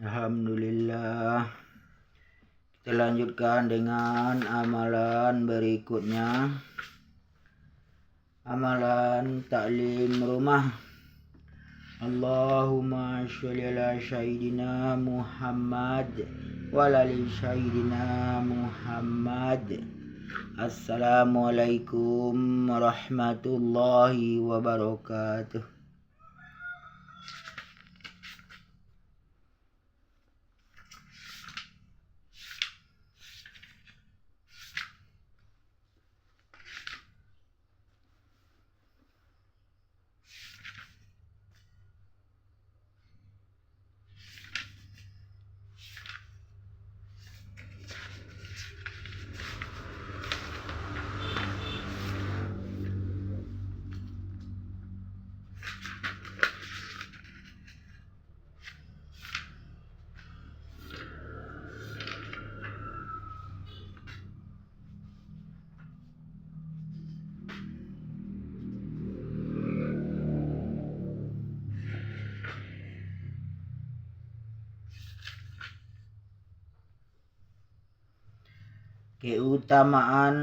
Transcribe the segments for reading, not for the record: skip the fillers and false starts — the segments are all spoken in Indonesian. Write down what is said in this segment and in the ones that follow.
Alhamdulillah. Kita lanjutkan dengan amalan berikutnya. Amalan taklim rumah. Allahumma sholli ala sayyidina Muhammad wa ala ali sayyidina Muhammad. Assalamualaikum warahmatullahi wabarakatuh. Keutamaan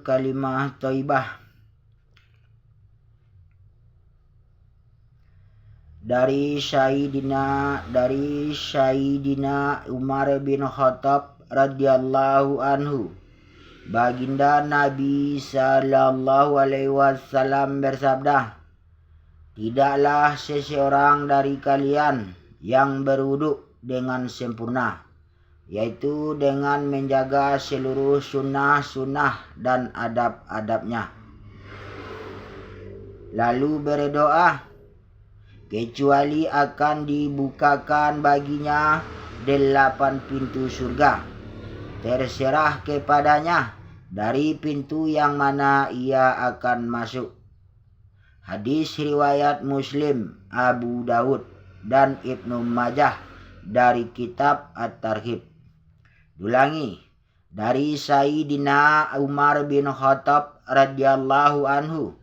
kalimah thayyibah. Dari Sayyidina Umar bin Khattab radhiyallahu anhu, baginda Nabi sallallahu alaihi wasallam bersabda, tidaklah seseorang dari kalian yang berwudu dengan sempurna, yaitu dengan menjaga seluruh sunnah-sunnah dan adab-adabnya, lalu berdoa, kecuali akan dibukakan baginya 8 pintu surga, terserah kepadanya dari pintu yang mana ia akan masuk. Hadis riwayat Muslim, Abu Dawud, dan Ibnu Majah dari kitab At-Targhib. Ulangi, dari Sayyidina Umar bin Khattab radhiyallahu anhu,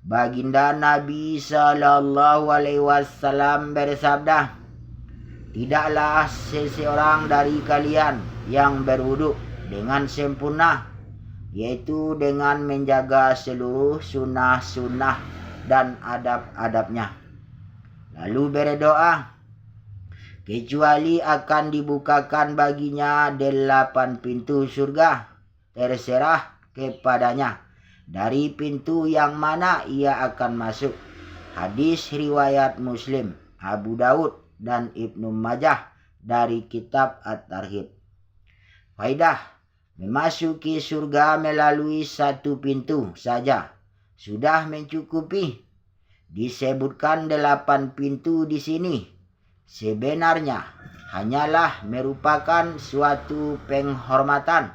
baginda Nabi sallallahu alaihi wasallam bersabda, tidaklah seseorang dari kalian yang berwudu dengan sempurna, yaitu dengan menjaga seluruh sunnah-sunnah dan adab-adabnya, lalu berdoa, kecuali akan dibukakan baginya 8 pintu surga, terserah kepadanya dari pintu yang mana ia akan masuk. Hadis riwayat Muslim, Abu Dawud, dan Ibnu Majah dari kitab At-Targhib. Faidah, memasuki surga melalui 1 pintu saja sudah mencukupi. Disebutkan 8 pintu di sini sebenarnya hanyalah merupakan suatu penghormatan.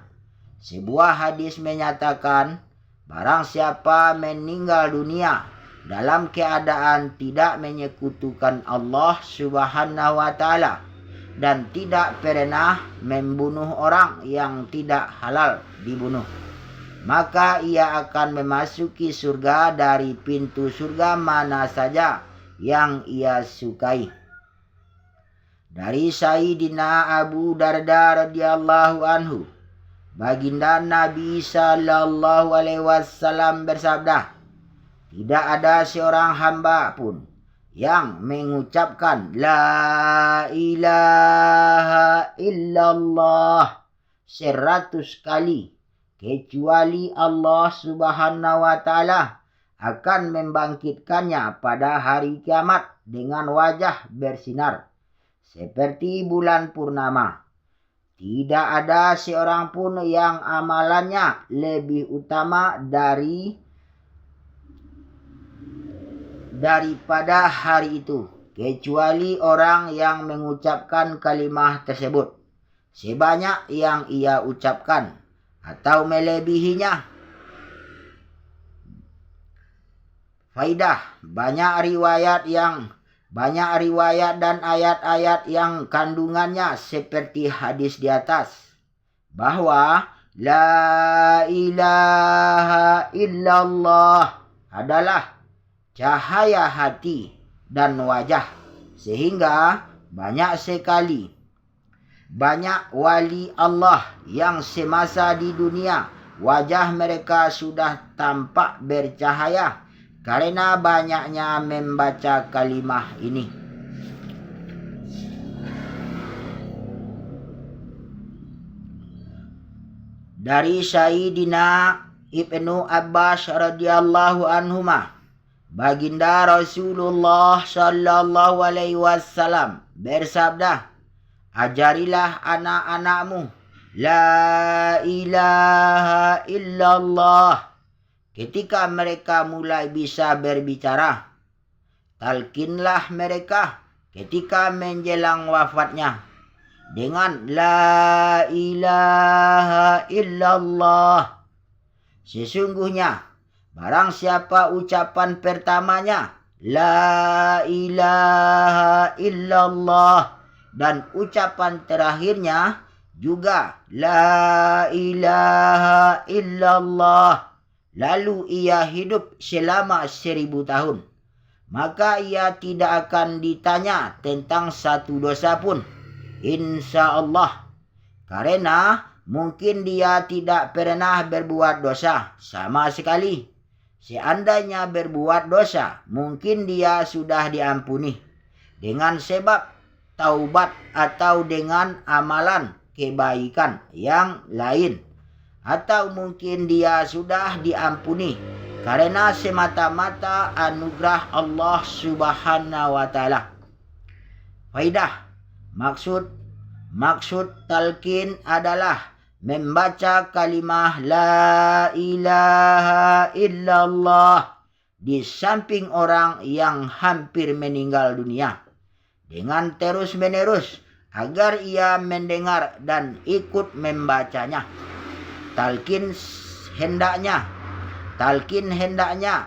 Sebuah hadis menyatakan, barang siapa meninggal dunia dalam keadaan tidak menyekutukan Allah Subhanahu wa Ta'ala dan tidak pernah membunuh orang yang tidak halal dibunuh, maka ia akan memasuki surga dari pintu surga mana saja yang ia sukai. Dari Sayyidina Abu Darda radhiyallahu anhu, baginda Nabi sallallahu alaihi wasallam bersabda, tidak ada seorang hamba pun yang mengucapkan la ilaha illallah 100 kali kecuali Allah Subhanahu wa Ta'ala akan membangkitkannya pada hari kiamat dengan wajah bersinar seperti bulan purnama. Tidak ada seorang pun yang amalannya lebih utama daripada hari itu, kecuali orang yang mengucapkan kalimah tersebut sebanyak yang ia ucapkan atau melebihinya. Faidah, banyak riwayat dan ayat-ayat yang kandungannya seperti hadis di atas, bahwa la ilaha illallah adalah cahaya hati dan wajah. Sehingga banyak wali Allah yang semasa di dunia wajah mereka sudah tampak bercahaya karena banyaknya membaca kalimah ini. Dari Sayyidina Ibnu Abbas radhiyallahu anhuma, baginda Rasulullah sallallahu alaihi wasallam bersabda, "Ajarilah anak-anakmu la ilaha illallah ketika mereka mulai bisa berbicara. Talkinlah mereka ketika menjelang wafatnya dengan la ilaha illallah. Sesungguhnya barang siapa ucapan pertamanya la ilaha illallah dan ucapan terakhirnya juga la ilaha illallah, lalu ia hidup selama 1000 tahun, maka ia tidak akan ditanya tentang satu dosa pun, insya Allah. Karena mungkin dia tidak pernah berbuat dosa sama sekali. Seandainya berbuat dosa, mungkin dia sudah diampuni dengan sebab taubat atau dengan amalan kebaikan yang lain, atau mungkin dia sudah diampuni karena semata-mata anugerah Allah Subhanahu wa taala. Faidah, maksud talqin adalah membaca kalimah la ilaha illallah di samping orang yang hampir meninggal dunia dengan terus-menerus agar ia mendengar dan ikut membacanya. Talqin hendaknya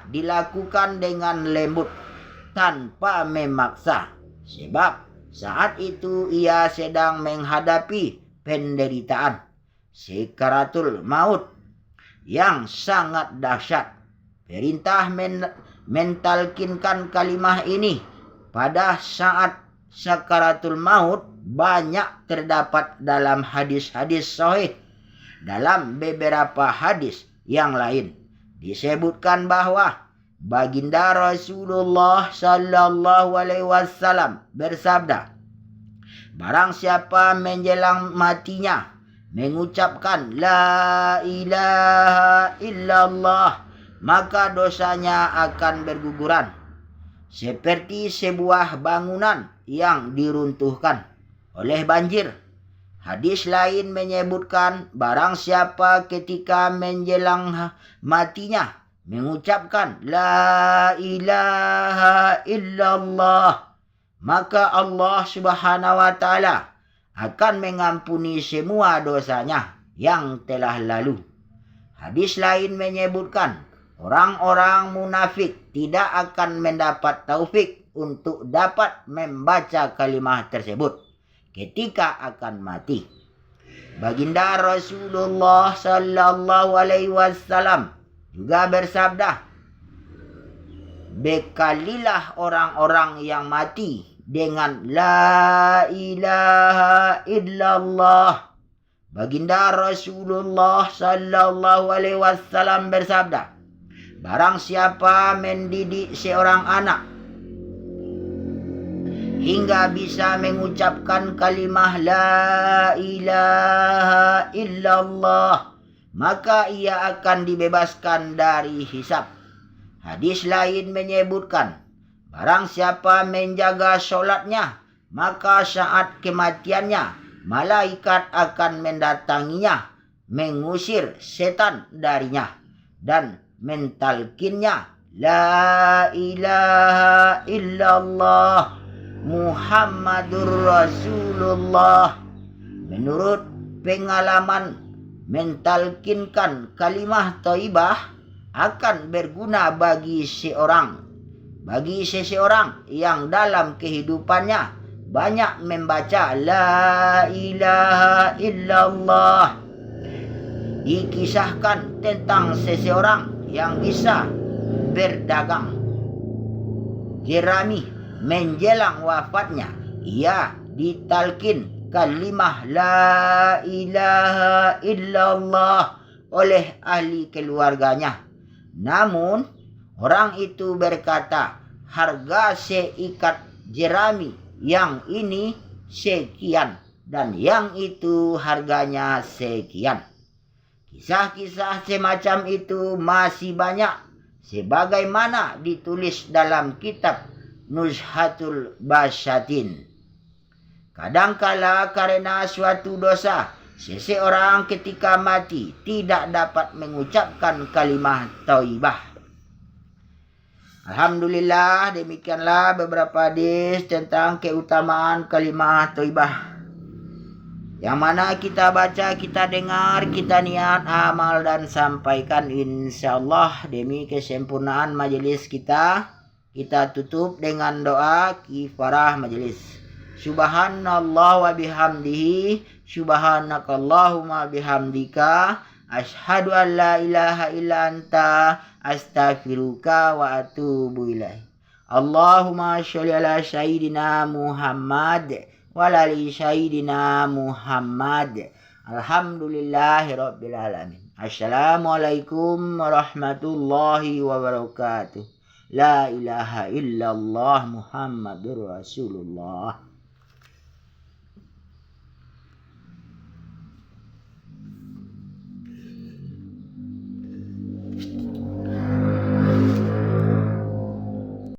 dilakukan dengan lembut tanpa memaksa, sebab saat itu ia sedang menghadapi penderitaan sakaratul maut yang sangat dahsyat. Perintah mentalkinkan kalimah ini pada saat sakaratul maut banyak terdapat dalam hadis-hadis sahih. Dalam beberapa hadis yang lain disebutkan bahwa baginda Rasulullah sallallahu alaihi wasallam bersabda, barang siapa menjelang matinya mengucapkan la ilaha illallah, maka dosanya akan berguguran seperti sebuah bangunan yang diruntuhkan oleh banjir. Hadis lain menyebutkan barang siapa ketika menjelang matinya mengucapkan la ilaha illallah, maka Allah Subhanahu wa taala akan mengampuni semua dosanya yang telah lalu. Hadis lain menyebutkan orang-orang munafik tidak akan mendapat taufik untuk dapat membaca kalimah tersebut ketika akan mati. Baginda Rasulullah sallallahu alaihi wasallam juga bersabda, bekalilah orang-orang yang mati dengan la ilaha illallah. Baginda Rasulullah sallallahu alaihi wasallam bersabda, barang siapa mendidik seorang anak hingga bisa mengucapkan kalimah la ilaha illallah, maka ia akan dibebaskan dari hisab. Hadis lain menyebutkan, barang siapa menjaga sholatnya, maka saat kematiannya malaikat akan mendatanginya, mengusir setan darinya dan mentalkinnya la ilaha illallah Muhammadur Rasulullah. Menurut pengalaman, mentalkinkan kalimah thayyibah akan berguna bagi seseorang yang dalam kehidupannya banyak membaca la ilaha illallah. Dikisahkan tentang seseorang yang bisa berdagang jerami menjelang wafatnya ia ditalkin kalimah la ilaha illallah oleh ahli keluarganya. Namun orang itu berkata, harga seikat jerami yang ini sekian dan yang itu harganya sekian. Kisah-kisah semacam itu masih banyak sebagaimana ditulis dalam kitab Nuzhatul Basyatin. Kadangkala karena suatu dosa, seseorang ketika mati tidak dapat mengucapkan kalimah thayyibah. Alhamdulillah, demikianlah beberapa hadis tentang keutamaan kalimah thayyibah. Yang mana kita baca, kita dengar, kita niat, amal dan sampaikan insyaallah demi kesempurnaan majelis kita. Kita tutup dengan doa kifarah majelis. Subhanallah wa bihamdihi, subhanakallahumma bihamdika, asyhadu an la ilaha illa anta, astaghfiruka wa atubu ilaih. Allahumma sholli ala sayyidina Muhammad wa ala ali sayyidina Muhammad. Alhamdulillahi rabbil alamin. Assalamualaikum warahmatullahi wabarakatuh. La ilaha illallah Muhammadur Rasulullah.